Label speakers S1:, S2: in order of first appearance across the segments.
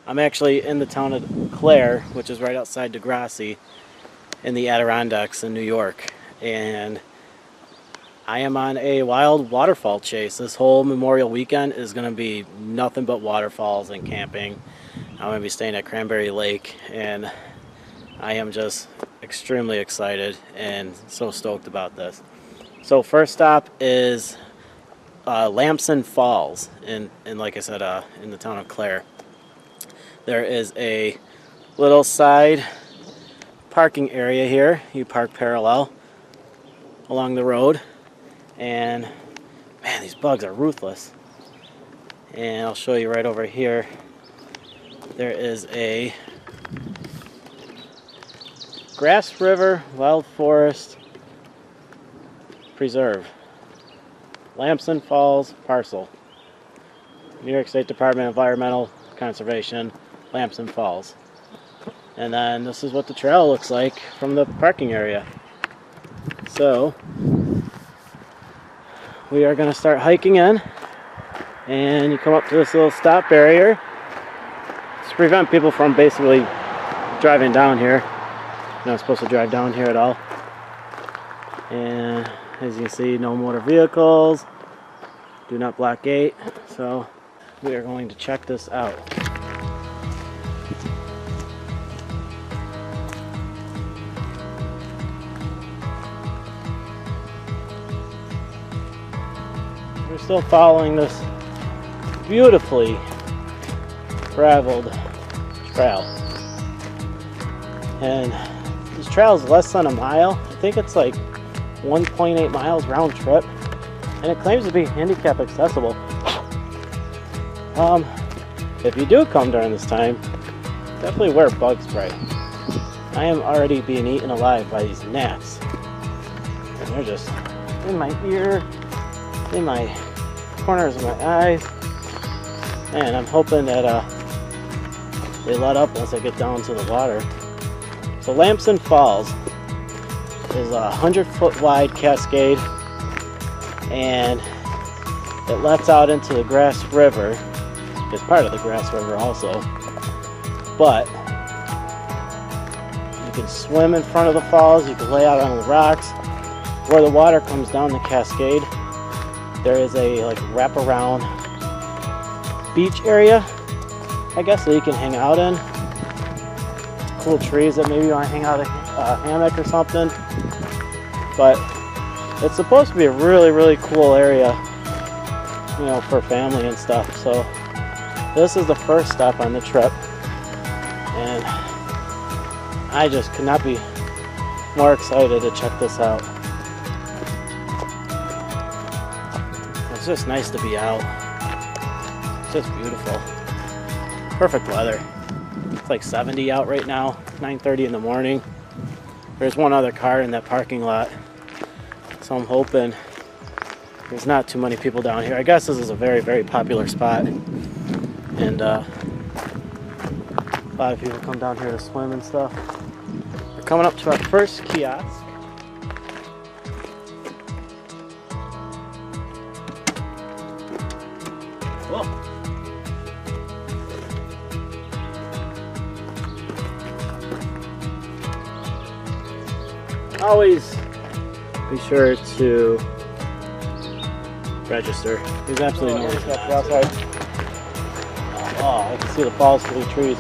S1: I'm actually in the town of Clare, which is right outside Degrassi in the Adirondacks in New York. And I am on a wild waterfall chase. This whole Memorial weekend is going to be nothing but waterfalls and camping. I'm going to be staying at Cranberry Lake, and I am just extremely excited and so stoked about this. So first stop is Lamson Falls, and like I said, in the town of Clare. There is a little side parking area here. You park parallel along the road, and man, these bugs are ruthless. And I'll show you right over here. There is a Grass River Wild Forest Preserve, Lamson Falls parcel, New York State Department of Environmental Conservation, Lamson Falls. And then this is what the trail looks like from the parking area. So we are going to start hiking in, and you come up to this little stop barrier to prevent people from basically driving down here. You're not supposed to drive down here at all. And as you can see, no motor vehicles, do not block gate. So we are going to check this out. We're still following this beautifully traveled trail, and this trail is less than a mile. I think it's like 1.8 miles round trip, and it claims to be handicap accessible. If you do come during this time, definitely wear bug spray. I am already being eaten alive by these gnats, and they're just in my ear, in my corners of my eyes, and I'm hoping that they let up once I get down to the water. So Lamson Falls is a 100-foot wide cascade, and it lets out into the Grass River. It's part of the Grass River also, but you can swim in front of the falls, you can lay out on the rocks. Where the water comes down the cascade, there is a like wraparound beach area, I guess, that you can hang out in. Cool trees that maybe you want to hang out in a hammock or something. But it's supposed to be a really cool area, you know, for family and stuff. So this is the first stop on the trip, and I just could not be more excited to check this out. It's just nice to be out. It's just beautiful. Perfect weather. It's like 70 out right now, 9:30 in the morning. There's one other car in that parking lot, so I'm hoping there's not too many people down here. I guess this is a very popular spot, and a lot of people come down here to swim and stuff. We're coming up to our first kiosk. Whoa. Always be sure to register. There's absolutely no reason outside. Oh, I can see the falls through the trees.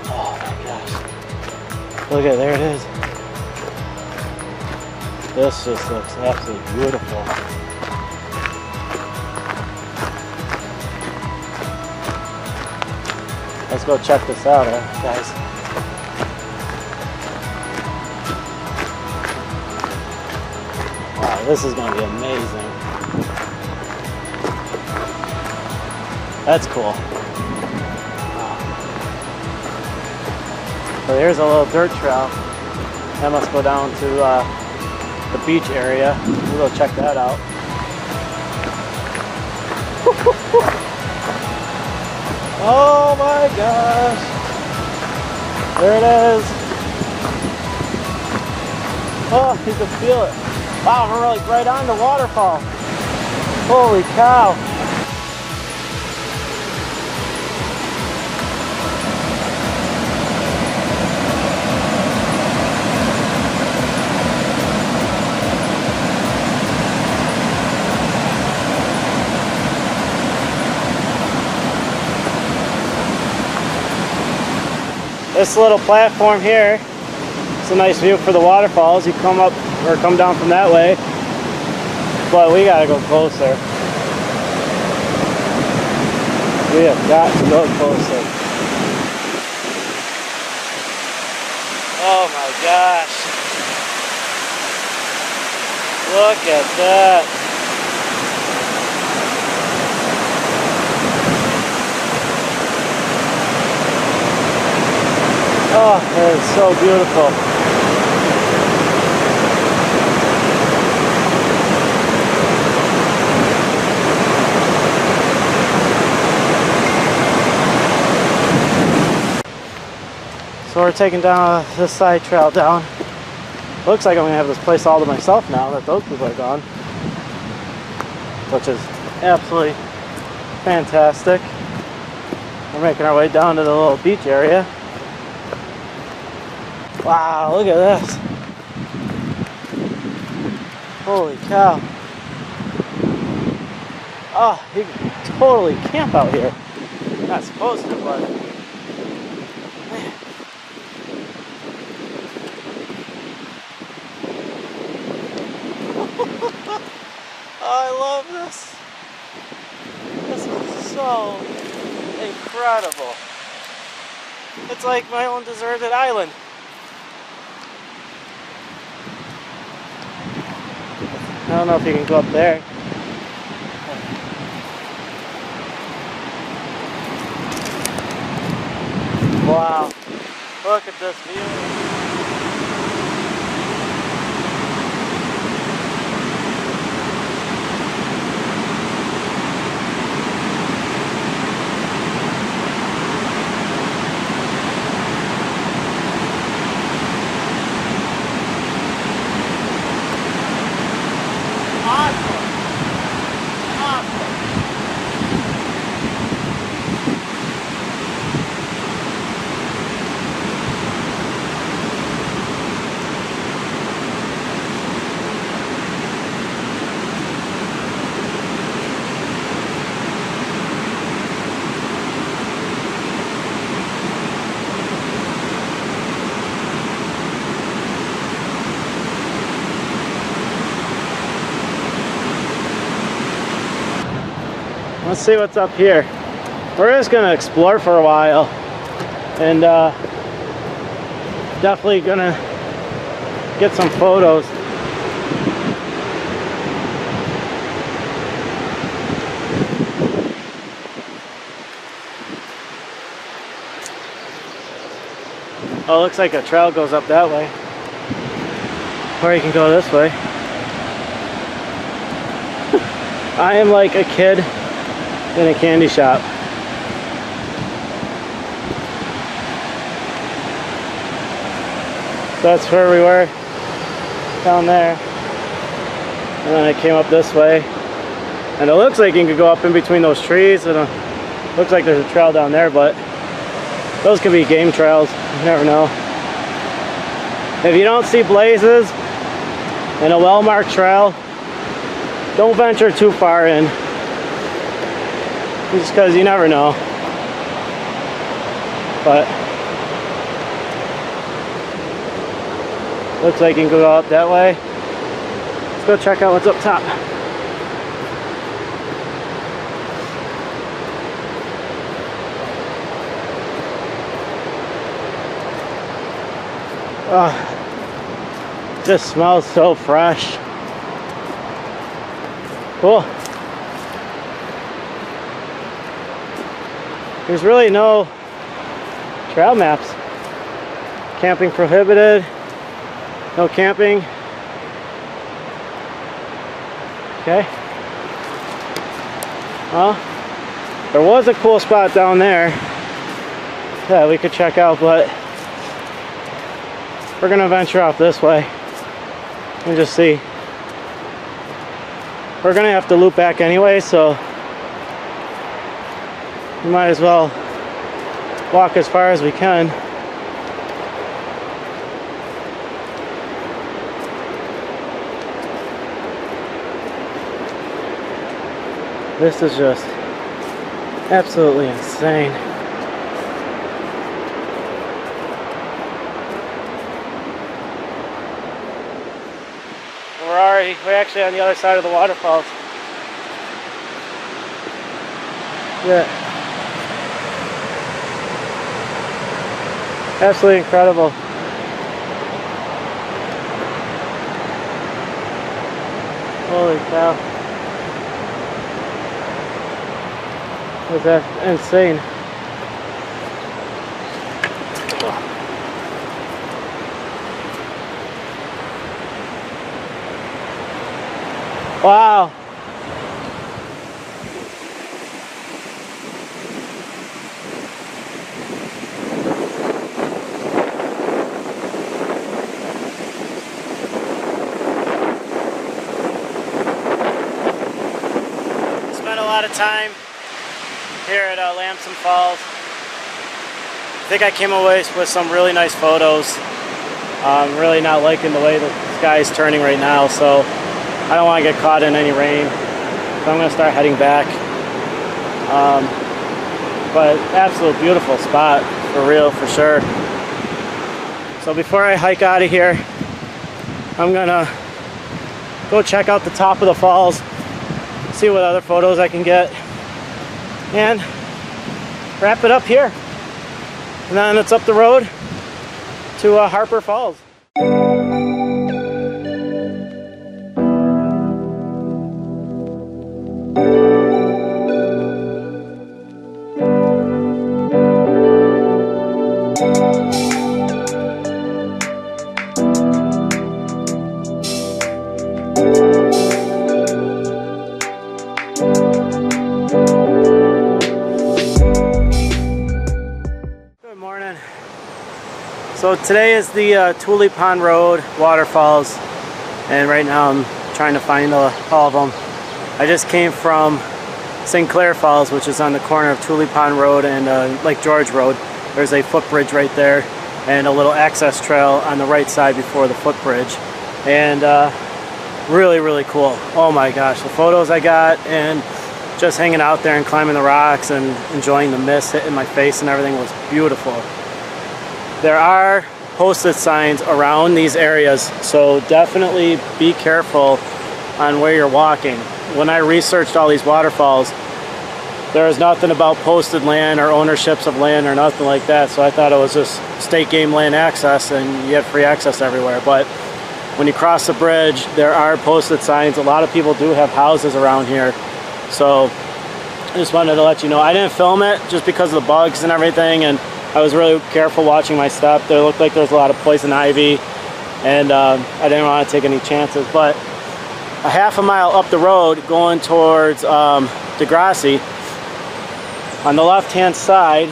S1: Oh my gosh. Look at, there it is. This just looks absolutely beautiful. Let's go check this out, guys. Wow, this is going to be amazing. That's cool. Wow. So here's a little dirt trail. That must go down to the beach area. We'll go check that out. Oh my gosh! There it is! Oh, you can feel it. Wow, we're like right on the waterfall. Holy cow! This little platform here, it's a nice view for the waterfalls. You come up or come down from that way, but we gotta go closer. We have got to go closer. Oh my gosh. Look at that. Oh, that is so beautiful. So we're taking down this side trail down. Looks like I'm gonna have this place all to myself now that those people are gone, which is absolutely fantastic. We're making our way down to the little beach area. Wow, look at this. Holy cow. Oh, you can totally camp out here. Not supposed to, but man. I love this. This is so incredible. It's like my own deserted island. I don't know if you can go up there. Wow, look at this view. Let's see what's up here. We're just gonna explore for a while, and definitely gonna get some photos. Oh, looks like a trail goes up that way, or you can go this way. I am like a kid in a candy shop. That's where we were, down there. And then I came up this way. And it looks like you can go up in between those trees, and it looks like there's a trail down there, but those could be game trails, you never know. If you don't see blazes and a well-marked trail, don't venture too far in. Just because you never know. But looks like you can go up that way. Let's go check out what's up top. Oh, just smells so fresh. Cool. There's really no trail maps. Camping prohibited. No camping. Okay. Well, there was a cool spot down there that we could check out, but we're gonna venture off this way and just see. We're gonna have to loop back anyway, so we might as well walk as far as we can. This is just absolutely insane. We're actually on the other side of the waterfalls. Yeah. Absolutely incredible. Holy cow. Was that insane? Wow. Spent a lot of time here at Lamson Falls. I think I came away with some really nice photos. I'm really not liking the way the sky's turning right now, so I don't want to get caught in any rain. So I'm going to start heading back. But absolute beautiful spot, for real, for sure. So before I hike out of here, I'm going to go check out the top of the falls, see what other photos I can get, and wrap it up here. And then it's up the road to Harper Falls. So today is the Tule Pond Road Waterfalls, and right now I'm trying to find all of them. I just came from St. Clair Falls, which is on the corner of Tule Pond Road and Lake George Road. There's a footbridge right there and a little access trail on the right side before the footbridge. And really, really cool. Oh my gosh, the photos I got and just hanging out there and climbing the rocks and enjoying the mist hitting my face and everything was beautiful. There are posted signs around these areas, so definitely be careful on where you're walking. When I researched all these waterfalls, there is nothing about posted land or ownerships of land or nothing like that, so I thought it was just state game land access and you have free access everywhere. But when you cross the bridge, there are posted signs. A lot of people do have houses around here, so I just wanted to let you know. I didn't film it just because of the bugs and everything, and I was really careful watching my step. There looked like there was a lot of poison ivy, and I didn't want to take any chances. But a half a mile up the road going towards Degrassi, on the left-hand side,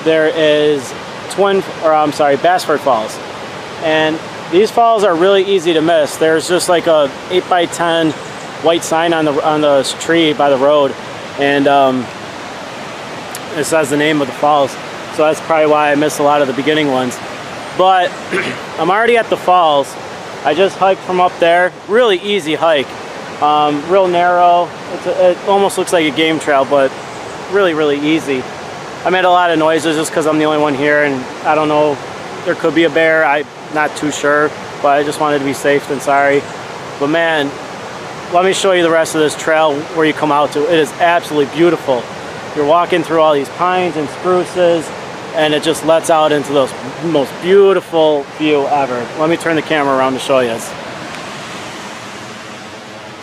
S1: there is Bassford Falls. And these falls are really easy to miss. There's just like a 8x10 white sign on the tree by the road, and it says the name of the falls. So that's probably why I missed a lot of the beginning ones. But I'm already at the falls. I just hiked from up there. Really easy hike. Real narrow. It almost looks like a game trail, but really, really easy. I made a lot of noises just because I'm the only one here, and I don't know, there could be a bear. I'm not too sure, but I just wanted to be safe than sorry. But man, let me show you the rest of this trail where you come out to. It is absolutely beautiful. You're walking through all these pines and spruces, and it just lets out into the most beautiful view ever. Let me turn the camera around to show you.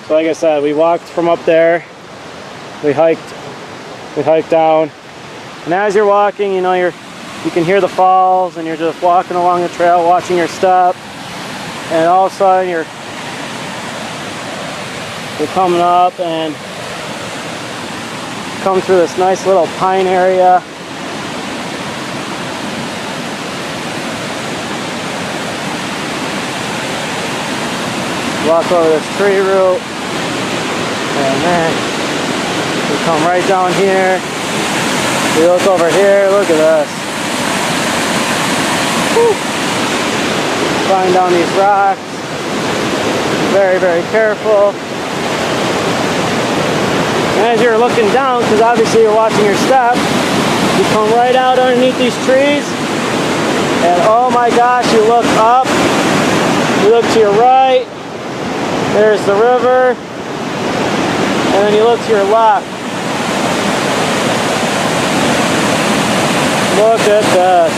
S1: So like I said, we walked from up there, we hiked down, and as you're walking, you know, you can hear the falls, and you're just walking along the trail, watching your step, and all of a sudden you're coming up and come through this nice little pine area. Walk over this tree root, and then we come right down here. We look over here, look at this. Woo. Climb down these rocks. Very, very careful. And as you're looking down, because obviously you're watching your step, you come right out underneath these trees, and oh my gosh, you look up, you look to your right, There's the river, and then you look to your left. Look at this.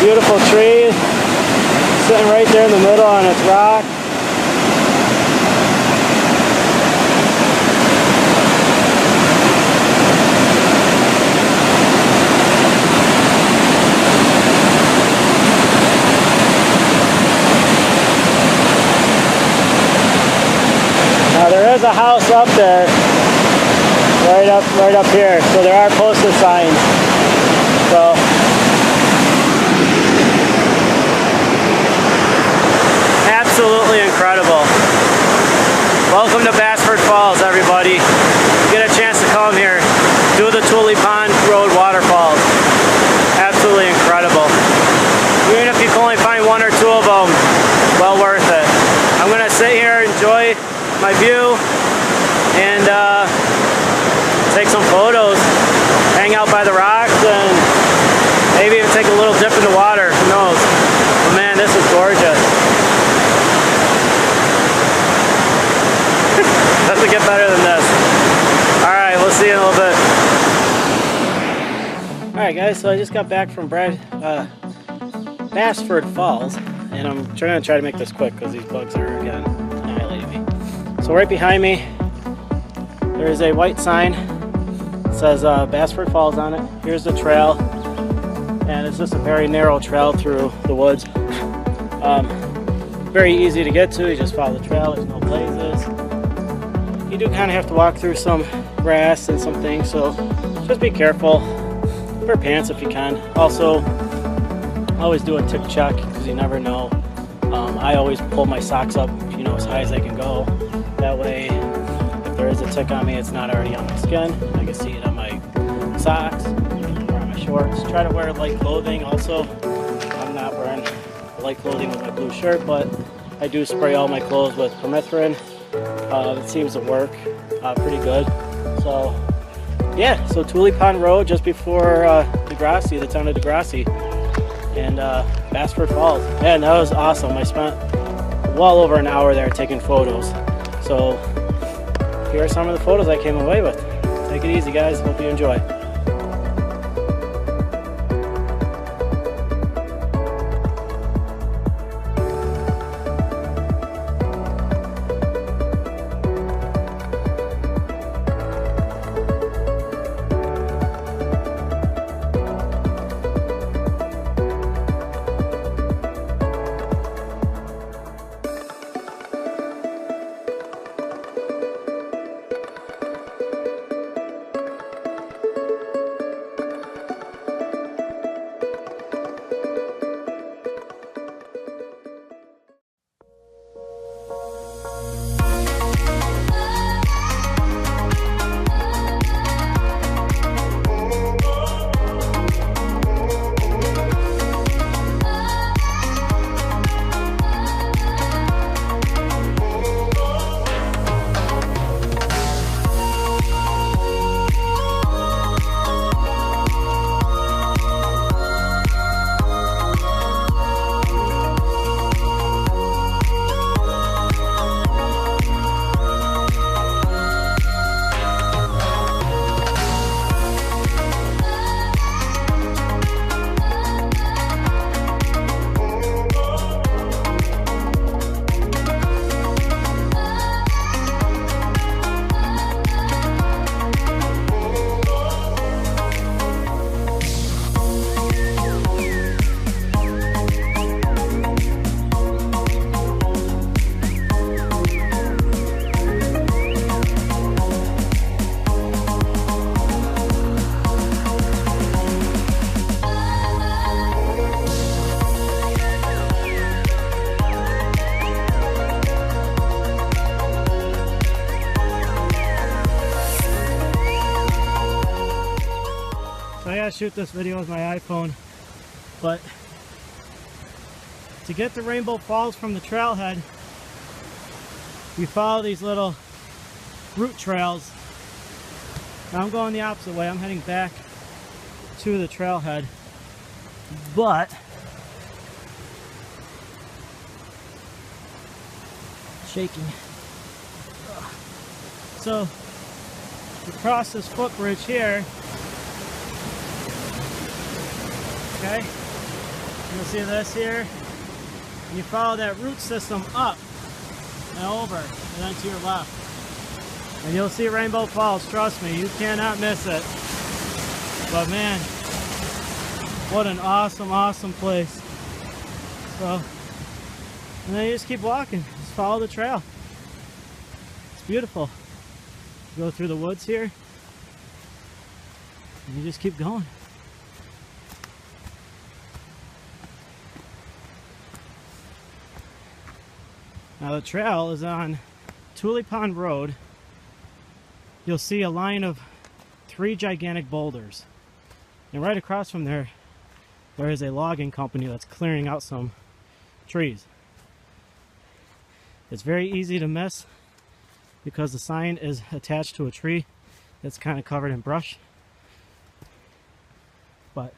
S1: Beautiful tree sitting right there in the middle on its rock. Now there is a house up there, right up here. So there are posted signs. So absolutely incredible. Welcome to Bassford Falls, everybody. You get a chance to come here, do the Tully Pond Road Waterfalls. Absolutely incredible. Even if you can only find one or two of them, well worth it. I'm gonna sit here, enjoy my view, and take some photos, hang out by the rocks, and maybe even take a little dip in the water. Who knows? But man, this is gorgeous. Doesn't get better than this. Alright, we'll see you in a little bit. Alright guys, so I just got back from Bassford Falls, and I'm trying to make this quick because these bugs are again annihilating me. So right behind me, there is a white sign. It says Bassford Falls on it. Here's the trail, and it's just a very narrow trail through the woods. Very easy to get to. You just follow the trail. There's no blazes. You do kind of have to walk through some grass and some things, so just be careful. Wear pants if you can. Also, always do a tick check because you never know. I always pull my socks up, as high as I can go. That way, if there is a tick on me, it's not already on my skin. I can see it on my socks or on my shorts. Try to wear light clothing. Also, I'm not wearing light clothing with my blue shirt, but I do spray all my clothes with permethrin. It seems to work pretty good. So yeah, so Tully Pond Road just before Degrassi, the town of Degrassi, and Bassford Falls. Man, that was awesome. I spent well over an hour there taking photos. So here are some of the photos I came away with. Take it easy guys, hope you enjoy. I gotta shoot this video with my iPhone, but to get to Rainbow Falls from the trailhead, you follow these little root trails. Now I'm going the opposite way. I'm heading back to the trailhead, but shaking. So you cross this footbridge here, okay? You'll see this here, and you follow that root system up and over, and then to your left. And you'll see Rainbow Falls, trust me, you cannot miss it. But man, what an awesome, awesome place. So, and then you just keep walking, just follow the trail. It's beautiful. You go through the woods here, and you just keep going. Now the trail is on Tully Pond Road. You'll see a line of 3 gigantic boulders. And right across from there, there is a logging company that's clearing out some trees. It's very easy to miss because the sign is attached to a tree that's kind of covered in brush. But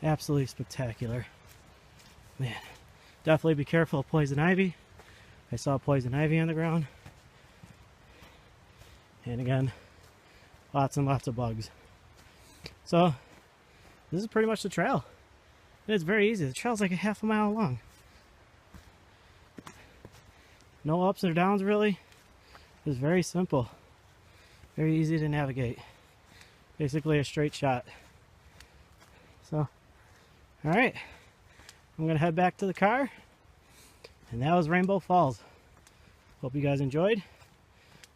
S1: absolutely spectacular. Man, definitely be careful of poison ivy. I saw poison ivy on the ground. And again, lots and lots of bugs. So this is pretty much the trail. And it's very easy. The trail's like a half a mile long. No ups or downs really. It's very simple. Very easy to navigate. Basically a straight shot. So, alright. I'm going to head back to the car. And that was Rainbow Falls. Hope you guys enjoyed.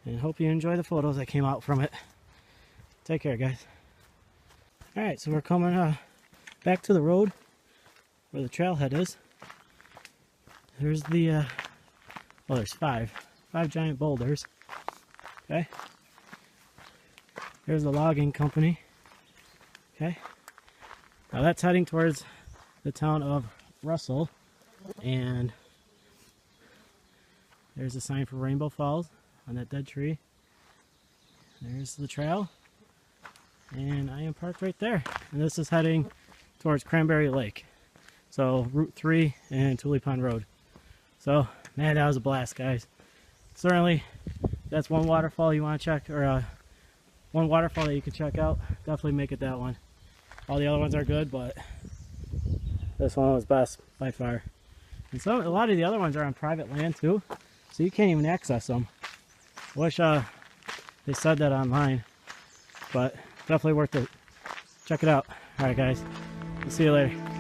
S1: And hope you enjoy the photos that came out from it. Take care, guys. Alright, so we're coming back to the road where the trailhead is. There's the well, there's five giant boulders. Okay. There's the logging company. Okay. Now that's heading towards the town of Russell, and there's a sign for Rainbow Falls on that dead tree. There's the trail, and I am parked right there. And this is heading towards Cranberry Lake. So Route 3 and Tully Pond Road. So, man, that was a blast, guys. Certainly, that's one waterfall you want to check, or one waterfall that you can check out. Definitely make it that one. All the other ones are good, but this one was best by far. And a lot of the other ones are on private land too, so you can't even access them. Wish they said that online, but definitely worth it. Check it out. All right, guys. We'll see you later.